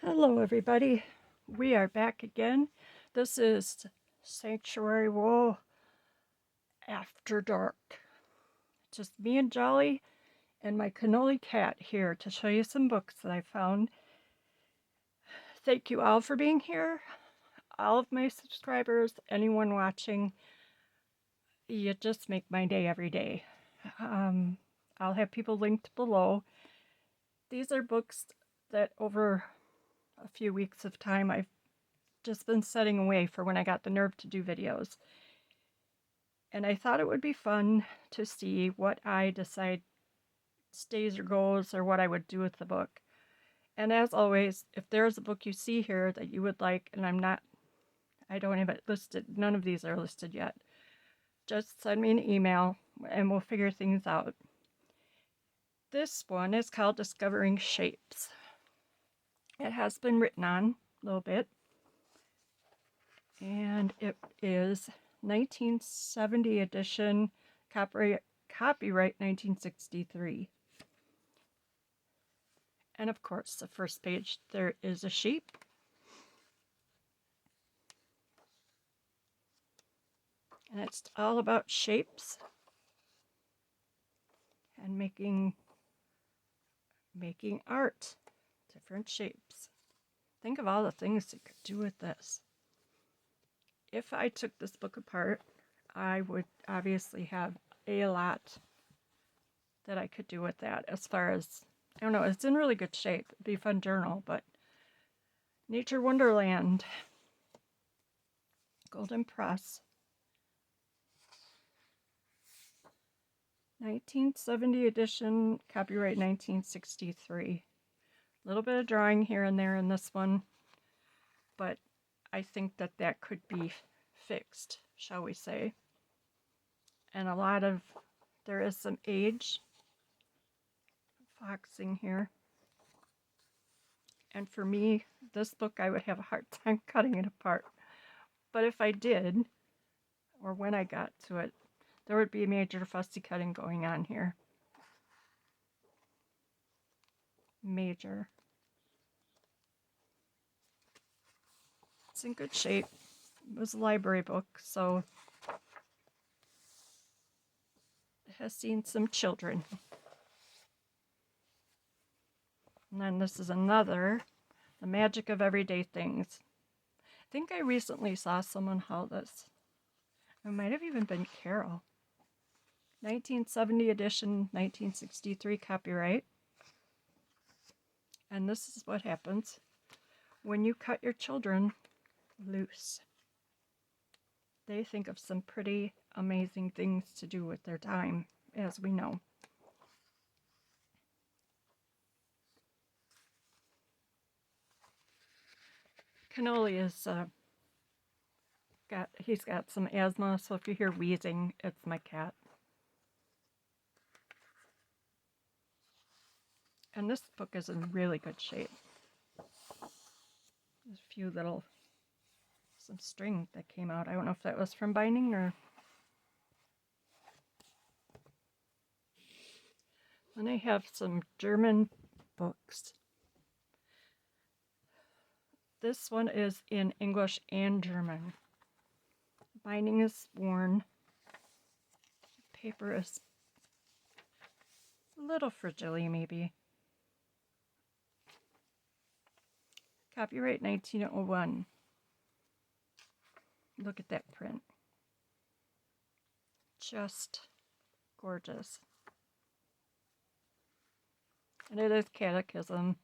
Hello, everybody. We are back again. This is Sanctuary Wool After Dark. Just me and Jolly and my cannoli cat here to show you some books that I found. Thank you all for being here. All of my subscribers, anyone watching, you just make my day every day. I'll have people linked below. These are books that over a few weeks of time I've just been setting away for when I got the nerve to do videos. And I thought it would be fun to see what I decide stays or goes or what I would do with the book. And as always, if there's a book you see here that you would like and I don't have it listed, none of these are listed yet, just send me an email and we'll figure things out. This one is called Discovering Shapes. It has been written on a little bit, and it is 1970 edition, copyright 1963. And of course, the first page, there is a sheep. And it's all about shapes and making art, different shapes. Think of all the things you could do with this. If I took this book apart, I would obviously have a lot that I could do with that as far as, I don't know, it's in really good shape. It'd be a fun journal, but Nature Wonderland, Golden Press, 1970 edition, copyright 1963. A little bit of drawing here and there in this one, but I think that that could be fixed, shall we say. And there is some age foxing here. And for me, this book, I would have a hard time cutting it apart. But if I did, or when I got to it, there would be major fussy cutting going on here. Major. It's in good shape. It was a library book, so it has seen some children. And then this is another, The Magic of Everyday Things. I think I recently saw someone haul this. It might have even been Carol. 1970 edition, 1963 copyright. And this is what happens when you cut your children loose. They think of some pretty amazing things to do with their time, as we know. Cannoli is he's got some asthma, so if you hear wheezing, it's my cat. And this book is in really good shape. There's a few some string that came out. I don't know if that was from binding or... Then I have some German books. This one is in English and German. Binding is worn. Paper is a little fragile, maybe. Copyright 1901. Look at that print. Just gorgeous. And it is catechism.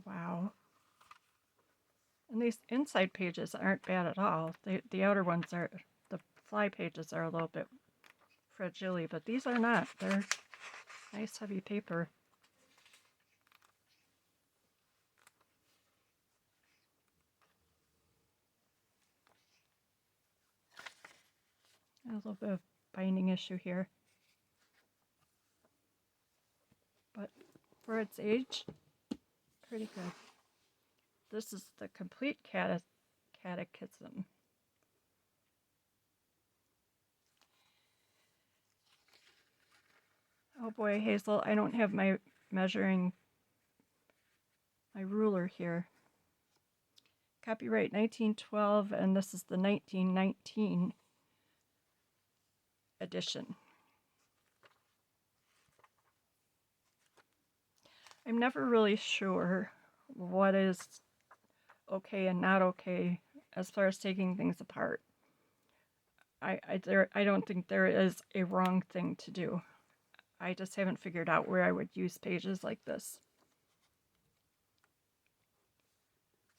Wow. And these inside pages aren't bad at all. The outer ones are, the fly pages are a little bit fragile, but these are not. They're nice heavy paper. A little bit of binding issue here. But for its age, pretty good. This is the complete catechism. Oh boy, Hazel, I don't have my ruler here. Copyright 1912, and this is the 1919 edition. I'm never really sure what is okay and not okay as far as taking things apart. I don't think there is a wrong thing to do. I just haven't figured out where I would use pages like this.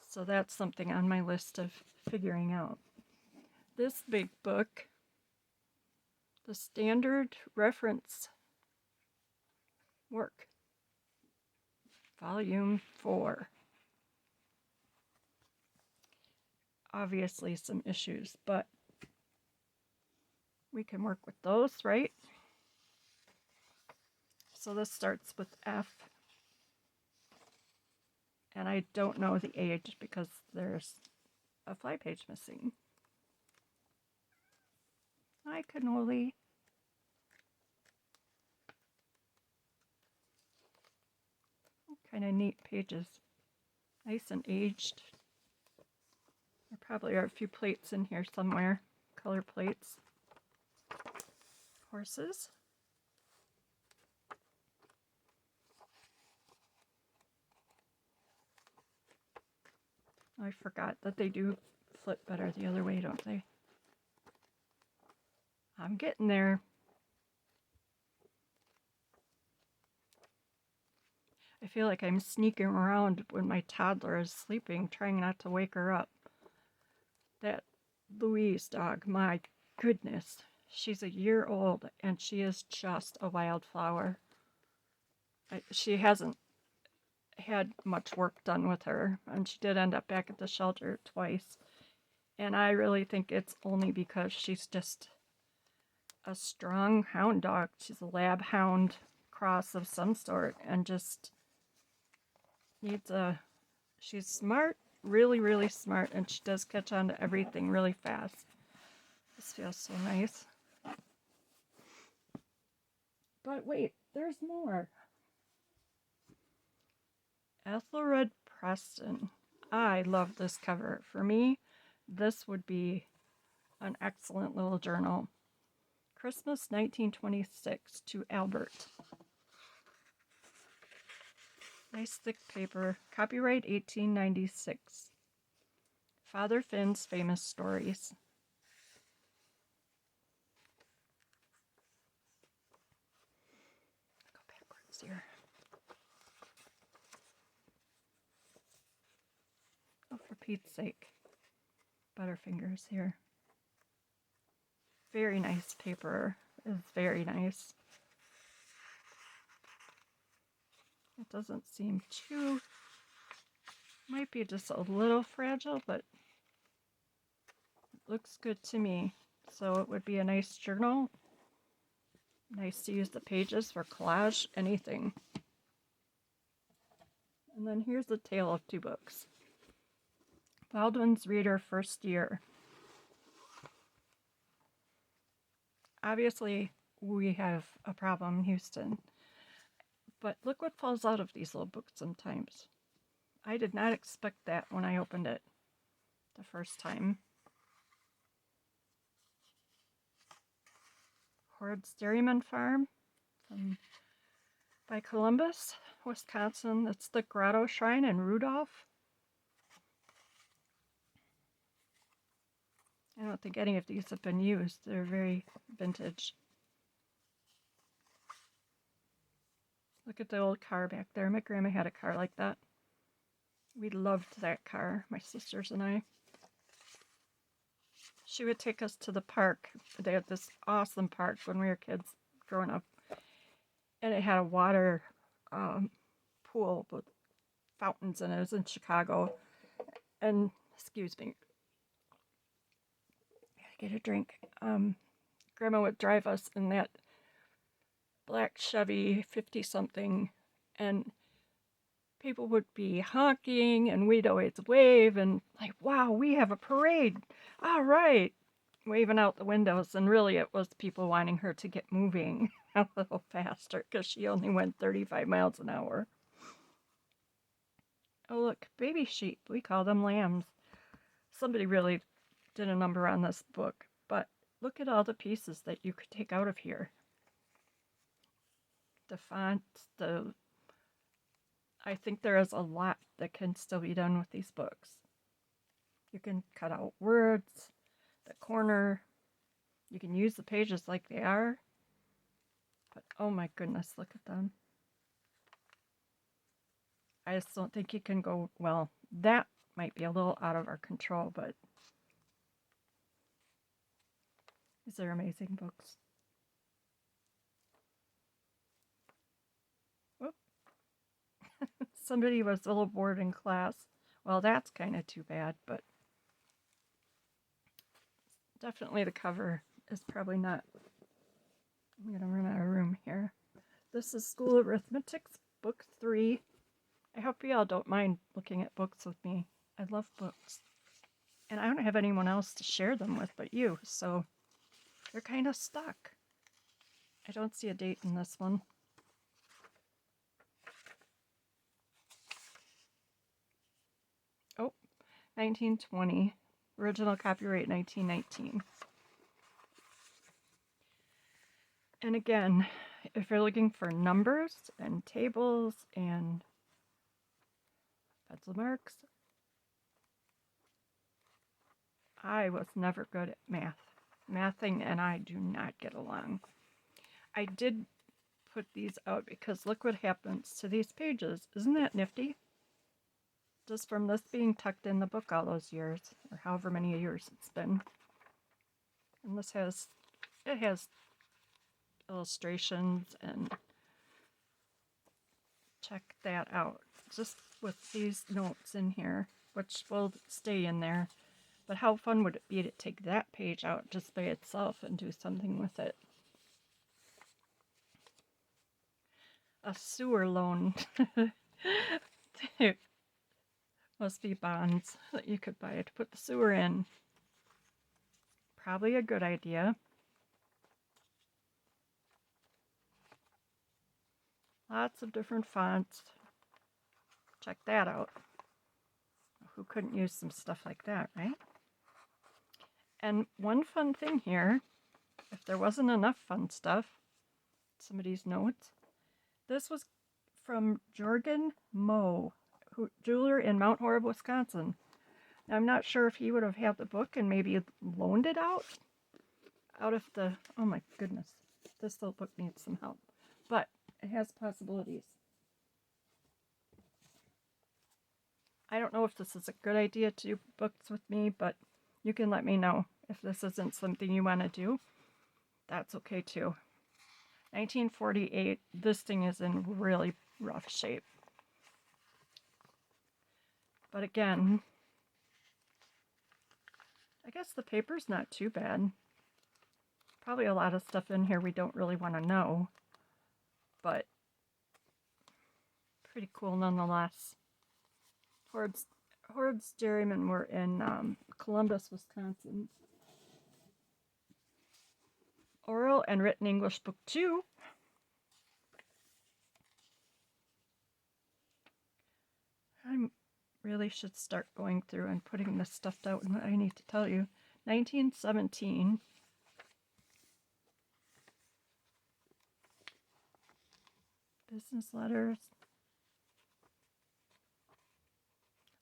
So that's something on my list of figuring out. This big book, the Standard Reference Work, Volume 4. Obviously some issues, but we can work with those, right? So this starts with F. And I don't know the age because there's a fly page missing. Hi, Cannoli. Kind of neat pages. Nice and aged. There probably are a few plates in here somewhere. Color plates. Horses. I forgot that they do flip better the other way, don't they? I'm getting there. I feel like I'm sneaking around when my toddler is sleeping, trying not to wake her up. That Louise dog, my goodness. She's a year old and she is just a wildflower. She hasn't had much work done with her, and she did end up back at the shelter twice. And I really think it's only because she's just a strong hound dog. She's a lab hound cross of some sort, and just needs a... She's smart, really, really smart, and she does catch on to everything really fast. This feels so nice. But wait, there's more. Ethelred Preston. I love this cover. For me, this would be an excellent little journal. Christmas 1926 to Albert. Nice thick paper. Copyright 1896. Father Finn's Famous Stories. Go backwards here. Oh, for Pete's sake. Butterfingers here. Very nice paper. It's very nice. It doesn't seem too... Might be just a little fragile, but it looks good to me. So it would be a nice journal. Nice to use the pages for collage, anything. And then here's the tale of two books. Baldwin's Reader First Year. Obviously, we have a problem in Houston. But look what falls out of these little books sometimes. I did not expect that when I opened it the first time. Horad's Dairyman Farm by Columbus, Wisconsin. It's the Grotto Shrine in Rudolph. I don't think any of these have been used. They're very vintage. Look at the old car back there. My grandma had a car like that. We loved that car, my sisters and I. She would take us to the park. They had this awesome park when we were kids growing up. And it had a water pool with fountains in it. It was in Chicago. And, excuse me, I gotta get a drink. Grandma would drive us in that black Chevy 50-something, and people would be honking, and we'd always wave, and like, wow, we have a parade. All right. waving out the windows, and really it was people wanting her to get moving a little faster because she only went 35 miles an hour. Oh, look, baby sheep. We call them lambs. Somebody really did a number on this book, but look at all the pieces that you could take out of here. The fonts, I think there is a lot that can still be done with these books. You can cut out words, the corner. You can use the pages like they are. But oh my goodness, look at them. I just don't think you can go, well, that might be a little out of our control, but these are amazing books. Whoop. Somebody was a little bored in class. Well, that's kind of too bad, but definitely the cover is probably not. I'm going to run out of room here. This is School Arithmetic's Book 3. I hope y'all don't mind looking at books with me. I love books. And I don't have anyone else to share them with but you, so they're kind of stuck. I don't see a date in this one. Oh, 1920. Original copyright 1919. And again, if you're looking for numbers and tables and pencil marks, I was never good at math. Mathing and I do not get along. I did put these out because look what happens to these pages. Isn't that nifty? Just from this being tucked in the book all those years, or however many years it's been. And this has illustrations, and check that out. Just with these notes in here, which will stay in there. But how fun would it be to take that page out just by itself and do something with it? A sewer loan. There must be bonds that you could buy to put the sewer in. Probably a good idea. Lots of different fonts. Check that out. Who couldn't use some stuff like that, right? And one fun thing here, if there wasn't enough fun stuff, somebody's notes, this was from Jorgen Moe, jeweler in Mount Horeb, Wisconsin. Now, I'm not sure if he would have had the book and maybe loaned it out of the, oh my goodness, this little book needs some help. But it has possibilities. I don't know if this is a good idea to do books with me, but you can let me know if this isn't something you want to do. That's okay too. 1948, this thing is in really rough shape. But again, I guess the paper's not too bad. Probably a lot of stuff in here we don't really want to know, but pretty cool nonetheless. Horde's dairymen were in Columbus, Wisconsin. Oral and Written English Book 2. I really should start going through and putting this stuff out and what I need to tell you. 1917. Business letters.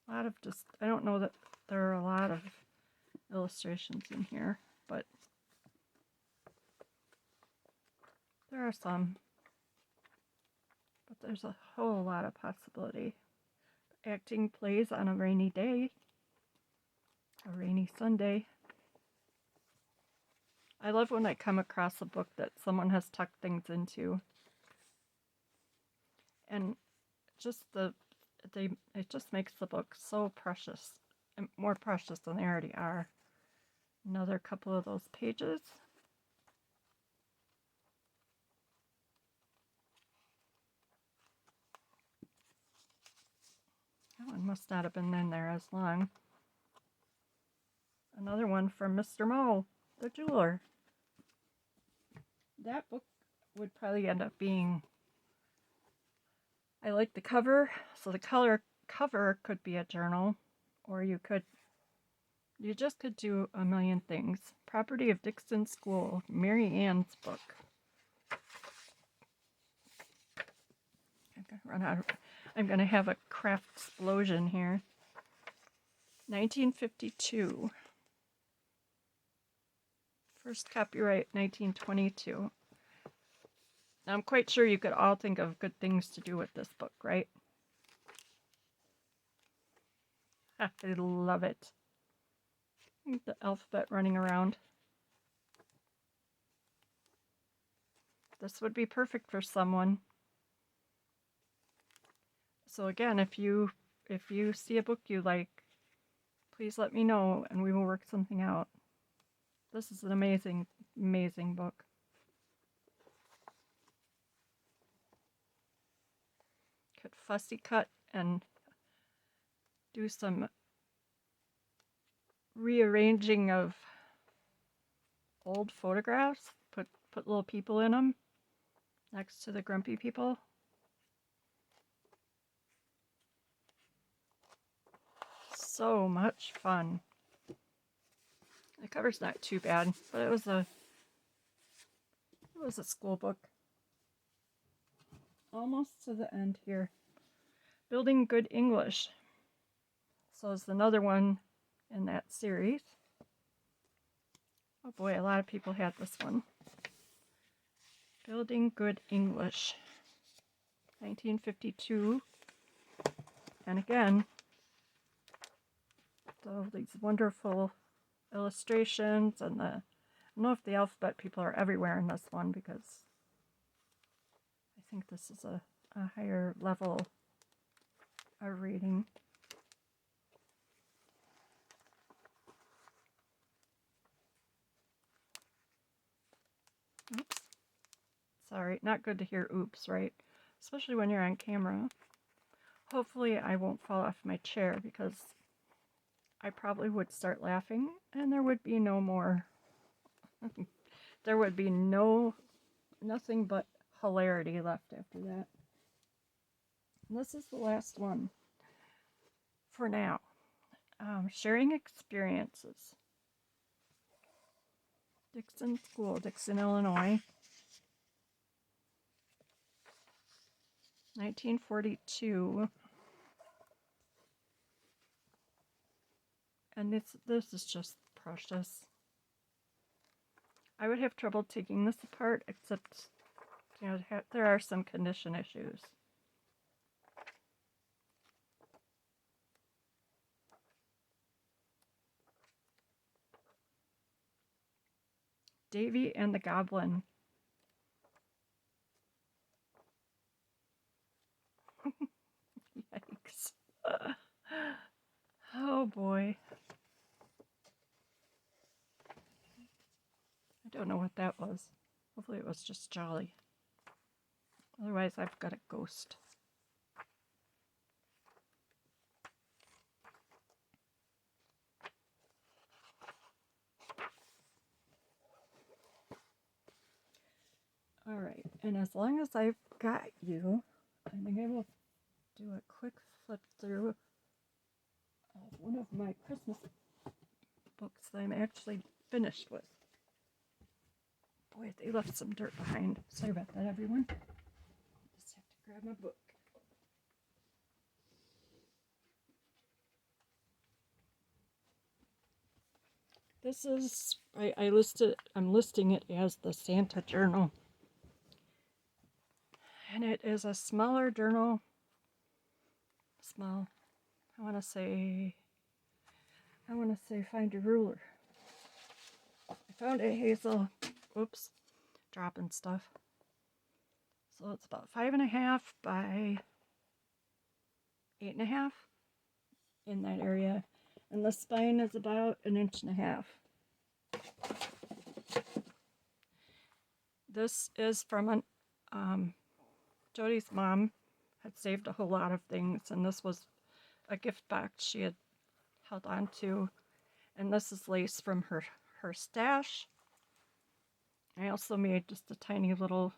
A lot of just, I don't know that there are a lot of illustrations in here, but there are some. But there's a whole lot of possibility. Acting plays on a rainy day, a rainy Sunday. I love when I come across a book that someone has tucked things into. And just it just makes the book so precious, and more precious than they already are. Another couple of those pages. That one must not have been in there as long. Another one from Mr. Moe. the Jeweler. That book would probably end up being, I like the cover, so the cover could be a journal, or you just could do a million things. Property of Dixon School, Mary Ann's book. I'm gonna run out of, I'm gonna have a craft explosion here. 1952. First copyright 1922. Now, I'm quite sure you could all think of good things to do with this book, right? I love it. The alphabet running around. This would be perfect for someone. So again, if you see a book you like, please let me know and we will work something out. This is an amazing, amazing book. Could fussy cut and do some rearranging of old photographs. Put little people in them next to the grumpy people. So much fun. The cover's not too bad, but it was a school book. Almost to the end here. Building Good English. So it's another one in that series. Oh boy, a lot of people had this one. Building Good English. 1952. And again, these wonderful illustrations and I don't know if the alphabet people are everywhere in this one because I think this is a higher level of reading. Oops. Sorry, not good to hear oops, right? Especially when you're on camera. Hopefully I won't fall off my chair because I probably would start laughing and there would be no more. There would be nothing but hilarity left after that. And this is the last one for now. Sharing experiences. Dixon School, Dixon, Illinois. 1942. And this is just precious. I would have trouble taking this apart, except, you know, there are some condition issues. Davy and the Goblin. Yikes. Oh boy. I don't know what that was. Hopefully it was just jolly. Otherwise I've got a ghost. Alright, and as long as I've got you, I think I will do a quick flip through of one of my Christmas books that I'm actually finished with. Boy, they left some dirt behind. Sorry about that, everyone. Just have to grab my book. This is, I'm listing it as the Santa Journal. And it is a smaller journal. Small. I want to say find your ruler. I found a hazel. Oops. Dropping stuff. So it's about 5.5 by 8.5 in that area. And the spine is about 1.5 inches. This is from Jody's mom had saved a whole lot of things, and this was a gift box she had held on to. And this is lace from her stash. I also made just a tiny little,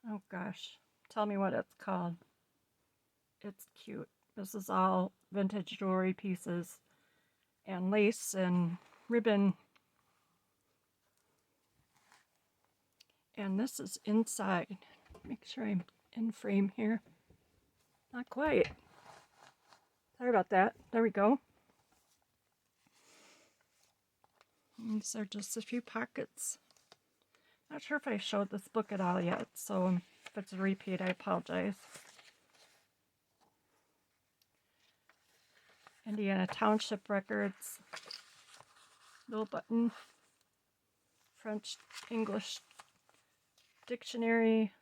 oh gosh, tell me what it's called. It's cute. This is all vintage jewelry pieces and lace and ribbon. And this is inside. Make sure I'm in frame here. Not quite. Sorry about that. There we go. And these are just a few pockets. Not sure if I showed this book at all yet, so if it's a repeat, I apologize. Indiana Township Records. Little button. French English dictionary.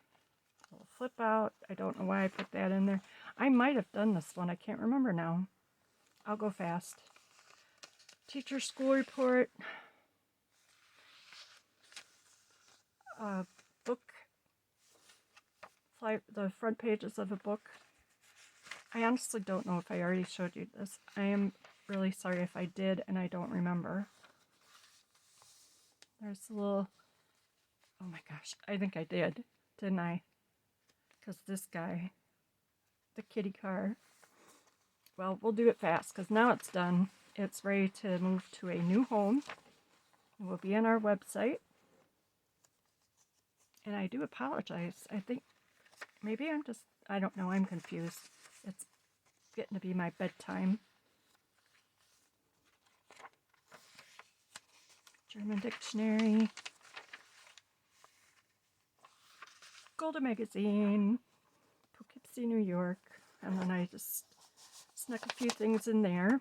Little flip out. I don't know why I put that in there. I might have done this one. I can't remember now. I'll go fast. Teacher school report. Book. The front pages of a book. I honestly don't know if I already showed you this. I am really sorry if I did and I don't remember. There's a little, oh my gosh, I think I did, didn't I? Because this guy, the kitty car. Well, we'll do it fast because now it's done. It's ready to move to a new home. It will be on our website. And I do apologize. I think maybe I don't know, I'm confused. It's getting to be my bedtime. German dictionary. Golden magazine. Poughkeepsie, New York. And then I just snuck a few things in there.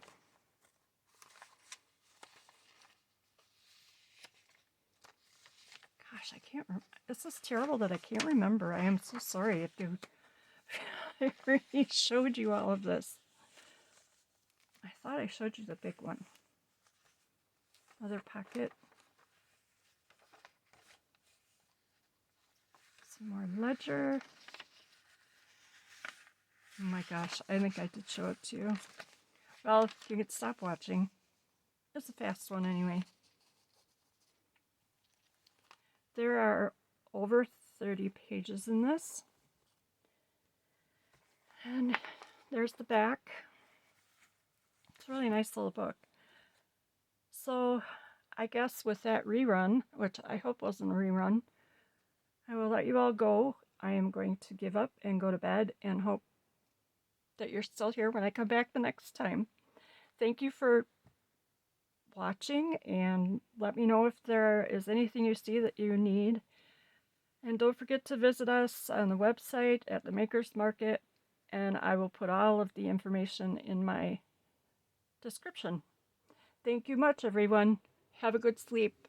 Gosh, I can't remember. This is terrible that I can't remember. I am so sorry if you I already showed you all of this. I thought I showed you the big one. Another pocket. Some more ledger. Oh my gosh, I think I did show it to you. Well, if you could stop watching. It's a fast one anyway. There are over 30 pages in this. And there's the back. It's a really nice little book. So I guess with that rerun, which I hope wasn't a rerun, I will let you all go. I am going to give up and go to bed and hope that you're still here when I come back the next time. Thank you for watching, and let me know if there is anything you see that you need. And don't forget to visit us on the website at the Makers Market, and I will put all of the information in my description. Thank you much, everyone. Have a good sleep.